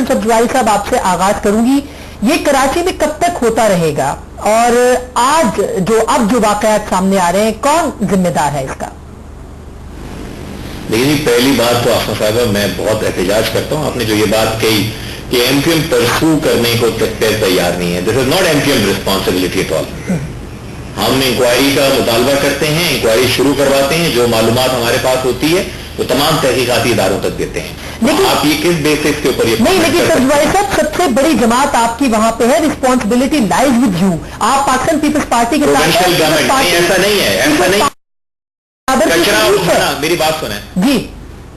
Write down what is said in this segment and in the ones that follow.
सब्जवारी साहब आपसे आगाज करूंगी, ये कराची में कब तक होता रहेगा और आज जो वाकयात सामने आ रहे हैं, कौन जिम्मेदार है इसका? देखिए, पहली बात तो आसमा साहब, मैं बहुत एहतजाज करता हूं आपने जो ये बात कही कि एमक्यूएम परसू करने को तैयार नहीं है। This is not MQM responsibility at all. हम इंक्वायरी का मुतालबा करते हैं, इंक्वायरी शुरू करवाते हैं, जो मालूमात हमारे पास होती है वो तमाम तहकीकाती इदारों तक देते हैं। लेकिन आप ये किस बेसिस के ऊपर ये नहीं, लेकिन सब्जवारी साहब, सबसे बड़ी जमात आपकी वहां पे है, रिस्पॉन्सिबिलिटी लाइज विद यू। आप पाकिस्तान पीपल्स पार्टी के साथ, ऐसा नहीं है, ऐसा नहीं। कचरा उठाना, मेरी बात सुने जी,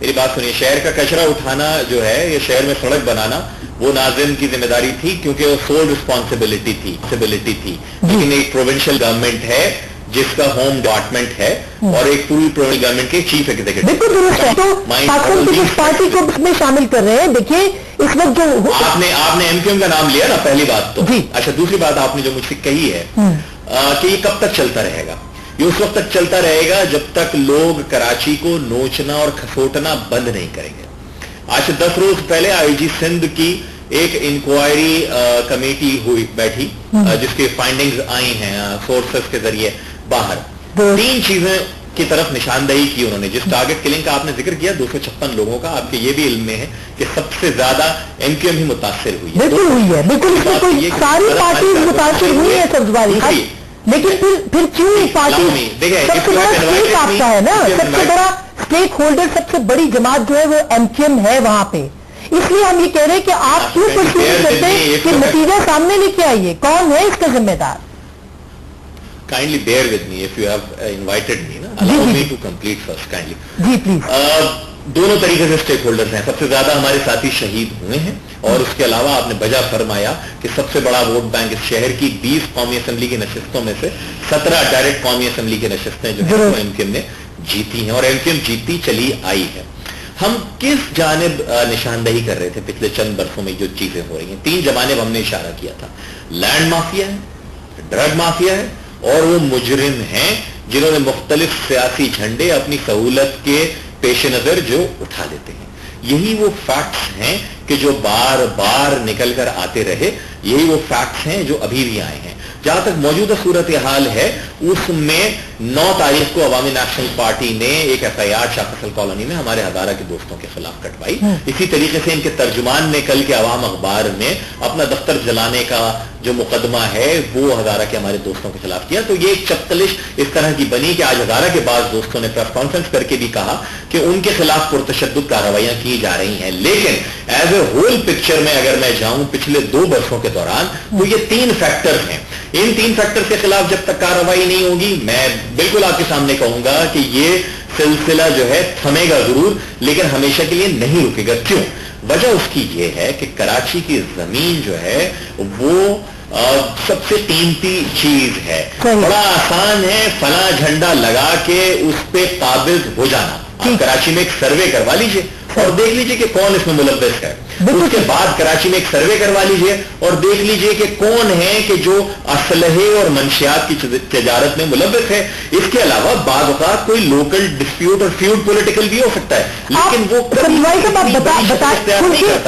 मेरी बात सुनिए, शहर का कचरा उठाना जो है, ये शहर में सड़क बनाना, वो नाज़िम की जिम्मेदारी थी क्योंकि वो सोल रिस्पॉन्सिबिलिटी थी। लेकिन एक प्रोविंशियल गवर्नमेंट है जिसका होम डिपार्टमेंट है और एक पूरी प्रोविंशियल गवर्नमेंट के चीफ एग्जीक्यूटिव। बिल्कुल दुरुस्त है, तो पाकिस्तान पीपल्स पार्टी को इसमें शामिल कर रहे हैं। देखिए, इस वक्त जो आपने एमक्यूएम का नाम लिया ना, पहली बात तो। अच्छा, दूसरी बात आपने जो मुझसे कही है कि ये कब तक चलता रहेगा, ये उस वक्त तक चलता रहेगा जब तक लोग कराची को नोचना और खसोटना बंद नहीं करेंगे। आज से 10 रोज पहले आईजी सिंध की एक इंक्वायरी कमेटी बैठी जिसके फाइंडिंग्स आई हैं सोर्सेस के जरिए बाहर। 3 चीजें की तरफ निशानदही की उन्होंने। जिस टारगेट किलिंग का आपने जिक्र किया 256 लोगों का, आपके ये भी इल्म में है कि सबसे ज्यादा एमक्यूएम ही मुतासिर हुई है। बिल्कुल हुई है, बिल्कुल सारी पार्टी मुतासिर हुई है सब्जवारी। लेकिन फिर क्यों पार्टी सबसे बड़ा स्टेक आपका है ना, सबसे बड़ा स्टेक होल्डर, सबसे बड़ी जमात जो है वो एमक्यूएम है वहां पे। इसलिए हम ये कह रहे हैं कि आप क्यों परस्यू करते हैं कि नतीजा सामने लेके आइए, कौन है इसका जिम्मेदार? Kindly bear with me if you have invited me ना, allow me to complete first kindly. जी प्लीज। दोनों तरीके से स्टेक होल्डर्स हैं। सबसे ज्यादा हमारे साथी शहीद हुए हैं और उसके अलावा आपने बजा फरमाया कि सबसे बड़ा वोट बैंक इस शहर की 20 कौमी असेंबली की नशिस्तों में से 17 डायरेक्ट कौमी असेंबली की नशिस्तें जो है वो एमक्यूएम ने जीती हैं और एमक्यूएम जीतती चली आई है। हम किस जानिब निशानदही कर रहे थे पिछले चंद बरसों में जो चीजें हो रही हैं? 3 जानिब हमने इशारा किया था। लैंड माफिया है, ड्रग माफिया है और वो मुजरिम हैं जिन्होंने मुख्तलिफ सियासी झंडे अपनी सहूलत के पेश नजर जो उठा लेते हैं। यही वो फैक्ट्स हैं कि जो बार बार निकल कर आते रहे, यही वो फैक्ट्स हैं जो अभी भी आए हैं। जहां तक मौजूदा सूरत हाल है, उसमें 9 तारीख को अवामी नेशनल पार्टी ने एक FIR शाफसल कॉलोनी में हमारे हजारा के दोस्तों के खिलाफ कटवाई। इसी तरीके से इनके तर्जुमान ने कल के अवाम अखबार में अपना दफ्तर जलाने का जो मुकदमा है वो हजारा के हमारे दोस्तों के खिलाफ किया। तो ये एक चप्तलिश इस तरह की बनी कि आज हजारा के बाद दोस्तों ने प्रेस कॉन्फ्रेंस करके भी कहा कि उनके खिलाफ पुरतशद्दुद कार्रवाइयां की जा रही हैं। लेकिन एज ए होल पिक्चर में अगर मैं जाऊं पिछले 2 वर्षों के दौरान, तो ये 3 फैक्टर्स हैं। इन 3 फैक्टर्स के खिलाफ जब तक कार्रवाई नहीं होगी, मैं बिल्कुल आपके सामने कहूंगा कि ये सिलसिला जो है थमेगा जरूर, लेकिन हमेशा के लिए नहीं रुकेगा। क्यों? वजह उसकी ये है कि कराची की जमीन जो है वो सबसे कीमती चीज है। बड़ा आसान है फला झंडा लगा के उस पे काबिज हो जाना। आप कराची में एक सर्वे करवा लीजिए और देख लीजिए कि कौन इसमें मुलव्वस है। उसके बाद कराची में एक सर्वे करवा लीजिए और देख लीजिए कि कौन है कि जो असलहे और मंशियात की तजारत में मुलव्वस है। इसके अलावा बाद औक़ात कोई लोकल डिस्प्यूट और फ्यूड पॉलिटिकल भी हो सकता है, लेकिन वो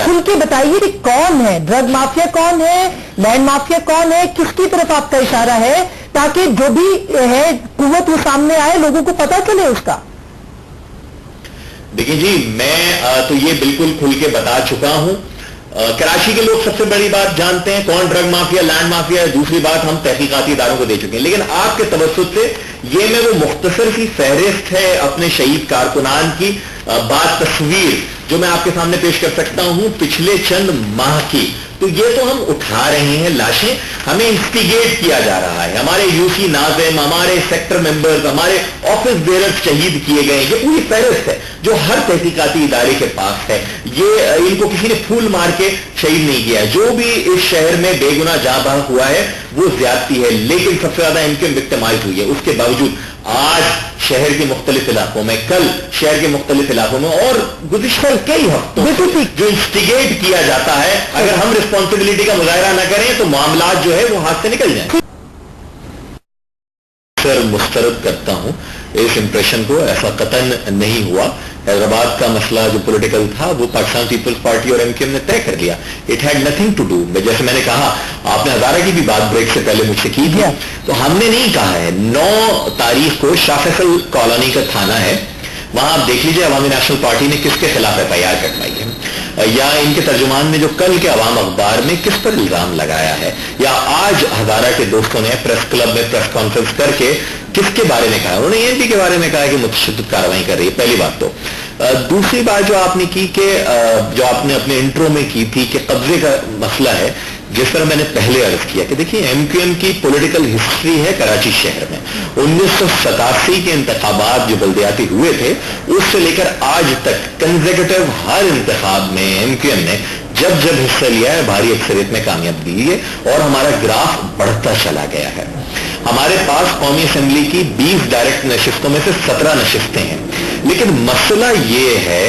खुल के बताइए कि कौन है ड्रग माफिया, कौन है लैंड माफिया, कौन है, किसकी तरफ आपका इशारा है, ताकि जो भी है कुव्वत वो सामने आए, लोगों को पता चले उसका। देखिए जी, मैं तो ये बिल्कुल खुल के बता चुका हूं। कराची के लोग सबसे बड़ी बात जानते हैं कौन ड्रग माफिया लैंड माफिया है। दूसरी बात हम तहकीकाती इदारों को दे चुके हैं। लेकिन आपके तवज्जुह से ये मैं वो मुख्तसर सी फहरिस्त है अपने शहीद कारकुनान की बात तस्वीर जो मैं आपके सामने पेश कर सकता हूं पिछले चंद माह की। तो ये तो हम उठा रहे हैं लाशें, हमें इंस्टिगेट किया जा रहा है। हमारे यूसी नाज़िम, हमारे सेक्टर मेंबर्स, हमारे ऑफिस बेरर्स शहीद किए गए। ये पूरी फहरिस्त है जो हर तहकीकाती इदारे के पास है। ये इनको किसी ने फूल मार के शहीद नहीं किया है। जो भी इस शहर में बेगुनाह जाँ बहक हुआ है वो ज्यादती है, लेकिन सबसे ज्यादा इनके विक्टिमाइज हुई है। उसके बावजूद आज शहर के मुख्तलिफ इलाकों में, कल शहर के मुख्तलिफ इलाकों में और गुज़िश्ता कई हफ्तों जो इंस्टिगेट किया जाता है, अगर हम रिस्पॉन्सिबिलिटी का मुजाहरा न करें तो मामला जो है वो हाथ से निकल जाए। सर मुस्तरद करता हूं इस इंप्रेशन को, ऐसा कतन नहीं हुआ हैदराबाद का मसला जो पॉलिटिकल था वो पाकिस्तान पीपल्स पार्टी और एमक्यूएम ने तय कर लिया. It had nothing to do. जैसे मैंने कहा, आपने हजारा की भी बात ब्रेक से पहले मुझसे की थी, तो हमने नहीं कहा है. 9 तारीख को शाह फैसल कॉलोनी का थाना है, वहां आप देख लीजिए अवामी नेशनल पार्टी ने किसके खिलाफ एफआईआर कटवाई है, या इनके तर्जुमान ने जो कल के अवाम अखबार में किस पर इल्जाम लगाया है, या आज हजारा के दोस्तों ने प्रेस क्लब में प्रेस कॉन्फ्रेंस करके किसके बारे में कहा. उन्होंने एएनपी के बारे में कहा है कि मुतशद्दिद कार्रवाई कर रही है. पहली बात. तो दूसरी बात जो आपने की कि जो आपने अपने इंट्रो में की थी कि कब्जे का मसला है, जिस तरह मैंने पहले अर्ज किया कि देखिए एमक्यूएम की पॉलिटिकल हिस्ट्री है कराची शहर में. 1987 के इंतखाबात जो बल्दियाती हुए थे उससे लेकर आज तक कंसेक्यूटिव हर इंतखाब में एमक्यूएम ने जब जब हिस्सा लिया है भारी अक्सरियत में कामयाबी है और हमारा ग्राफ बढ़ता चला गया है. हमारे पास कौमी असेंबली की 20 डायरेक्ट नशिस्तों में से 17 नशिस्तें हैं. लेकिन मसला ये है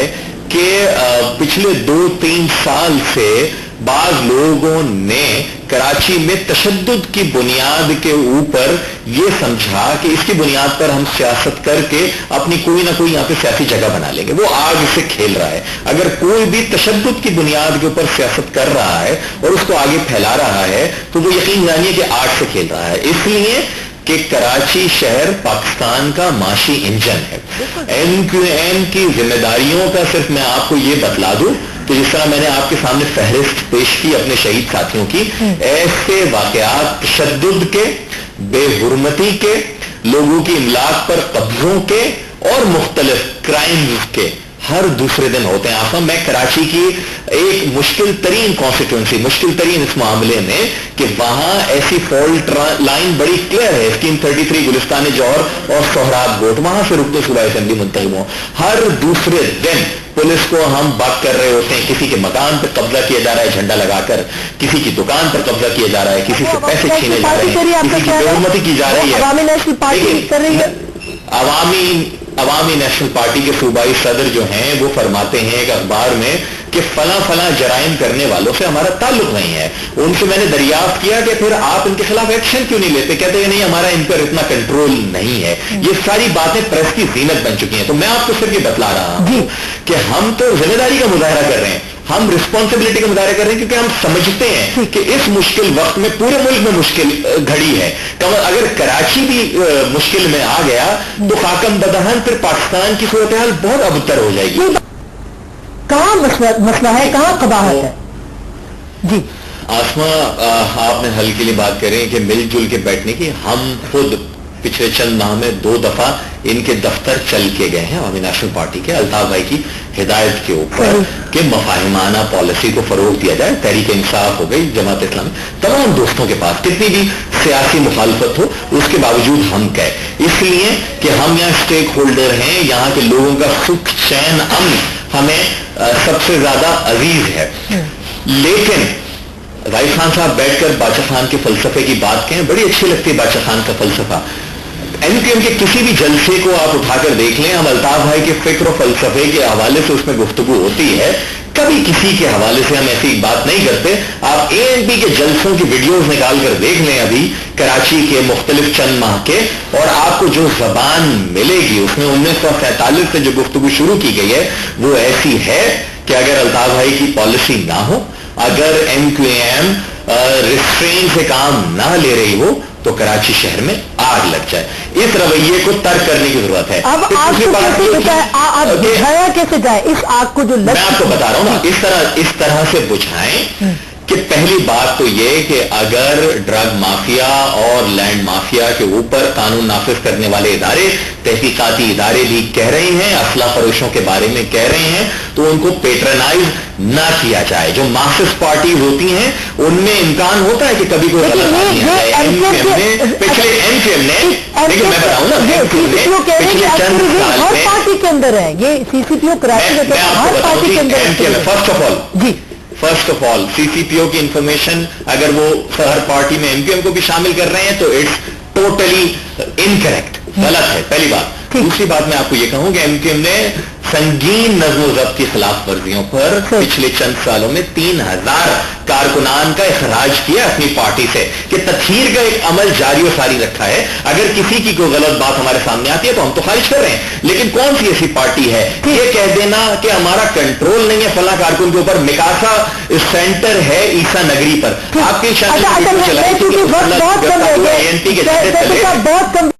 कि पिछले 2-3 साल से बाज लोगों ने कराची में तशद्दुद की बुनियाद के ऊपर ये समझा कि इसकी बुनियाद पर हम सियासत करके अपनी कोई ना कोई यहां पे सियासी जगह बना लेंगे. वो आग से खेल रहा है. अगर कोई भी तशद्दुद की बुनियाद के ऊपर सियासत कर रहा है और उसको आगे फैला रहा है तो वो यकीन जानिए कि आग से खेल रहा है. इसलिए कि कराची शहर पाकिस्तान का माशी इंजन है. एमक्यूएम की जिम्मेदारियों का सिर्फ मैं आपको ये बतला दूं कि जिस तरह मैंने आपके सामने फहरिस्त पेश की अपने शहीद साथियों की, ऐसे वाकयात तशद्दुद के, बेहुरमती के, लोगों की इमलाक पर कब्जों के और मुख्तलिफ क्राइम्स के हर दूसरे दिन होते हैं. आफा मैं कराची की एक मुश्किल तरीन कॉन्स्टिट्यूंसी, मुश्किल तरीन इस मामले में कि वहां ऐसी फॉल्ट लाइन बड़ी क्लियर है. स्कीम 33 गुलिस्तान जौहर और सोहराब गोट, वहां से रुकते सूबा असेंबली मुंतखब हो. हर दूसरे दिन पुलिस को हम बात कर रहे होते हैं, किसी के मकान पर कब्जा किया जा रहा है झंडा लगाकर, किसी की दुकान पर कब्जा किया जा रहा है, किसी से पैसे छीने जा रहे हैं, किसी की बेहुरमती की जा रही है. अवामी नेशनल पार्टी के सूबाई सदर जो हैं वो फरमाते हैं एक अखबार में कि फला जराइम करने वालों से हमारा ताल्लुक नहीं है. उनसे मैंने दरियाफ्त किया कि फिर आप इनके खिलाफ एक्शन क्यों नहीं लेते. कहते हैं नहीं हमारा इन पर इतना कंट्रोल नहीं है. ये सारी बातें प्रेस की जीनत बन चुकी हैं. तो मैं आपको सिर्फ ये बतला रहा हूं कि हम तो जिम्मेदारी का मुजाहरा कर रहे हैं, हम रिस्पॉन्सिबिलिटी का मुजाहरा कर रहे हैं, क्योंकि हम समझते हैं कि इस मुश्किल वक्त में पूरे मुल्क में मुश्किल घड़ी है. अगर कराची भी मुश्किल में आ गया तो खाकम बदहन फिर पाकिस्तान की सूरत हाल बहुत अबतर हो जाएगी. कहां मसला है, कहां कबाहत है? जी आसमा, आपने हल के लिए बात करें कि मिलजुल के बैठने की. हम खुद पिछले चंद माह में 2 दफा इनके दफ्तर चल के गए हैं अवामी नेशनल पार्टी के अल्ताफ भाई की हिदायत के ऊपर कि मफाहिमाना पॉलिसी को फरोग दिया जाए. तहरीक इंसाफ हो गई, जमात इस्लामी, तमाम दोस्तों के पास कितनी भी सियासी मुखालफत हो उसके बावजूद हम गए, इसलिए कि हम यहाँ स्टेक होल्डर हैं. यहाँ के लोगों का सुख चैन अमन हमें सबसे ज्यादा अजीज है. लेकिन राइस खान साहब बैठकर बादशाह खान के फलसफे की बात कहें, बड़ी अच्छी लगती है बादशाह खान का फलसफा. एमक्यूएम के किसी भी जलसे को आप उठाकर देख लें, हम अल्ताफ भाई के फिक्र और फलसफे के हवाले से उसमें गुफ्तगू होती है. कभी किसी के हवाले से हम ऐसी बात नहीं करते. आप एएनपी के जलसों की वीडियोस निकाल कर देख लें अभी कराची के मुख्तलिफ चंद माह के, और आपको जो जबान मिलेगी उसमें 1947 से जो गुफ्तगू शुरू की गई है वो ऐसी है कि अगर अल्ताफ भाई की पॉलिसी ना हो, अगर एमक्यूएम रिस्ट्रेन से काम ना ले रही हो तो कराची शहर में आग लग जाए. इस रवैये को तर्क करने की जरूरत है. अब आग कैसे बुझाया कैसे जाए इस आग को जो मैं आपको बता रहा हूं ना, इस तरह से बुझाएं कि पहली बात तो ये कि अगर ड्रग माफिया और लैंड माफिया के ऊपर कानून नाफिज करने वाले इदारे, तहकीकाती इदारे भी कह रहे हैं, असला फरोशों के बारे में कह रहे हैं, तो उनको पेट्रनाइज ना किया जाए. जो मार्क्सिस्ट पार्टीज होती हैं उनमें इम्कान होता है कि कभी कोई गलत बात आ जाए. पिछले एमक्यूएम ने, लेकिन मैं बताऊं ना, पिछले चंद साल में पार्टी के अंदर है ये सीसीपीओ कराची हर पार्टी के अंदर. फर्स्ट ऑफ ऑल सीसीपीओ की इंफॉर्मेशन अगर वो हर पार्टी में एमक्यूएम को भी शामिल कर रहे हैं तो इट्स टोटली इनकरेक्ट, गलत है. पहली बात. दूसरी बात मैं आपको ये कहूं कि एमक्यूएम ने संगीन नज़्म ज़ब्त की खिलाफ वर्जियों पर पिछले चंद सालों में 3000 कारकुनान का इखराज किया अपनी पार्टी से, कि तत्हीर का एक अमल जारी और सारी रखा है। अगर किसी की कोई गलत बात हमारे सामने आती है तो हम तो खारिज कर रहे हैं, लेकिन कौन सी ऐसी पार्टी है ये कह देना कि हमारा कंट्रोल नहीं है फला कारकुन के ऊपर। मिकासा सेंटर है ईसा नगरी पर, आपके बहुत कम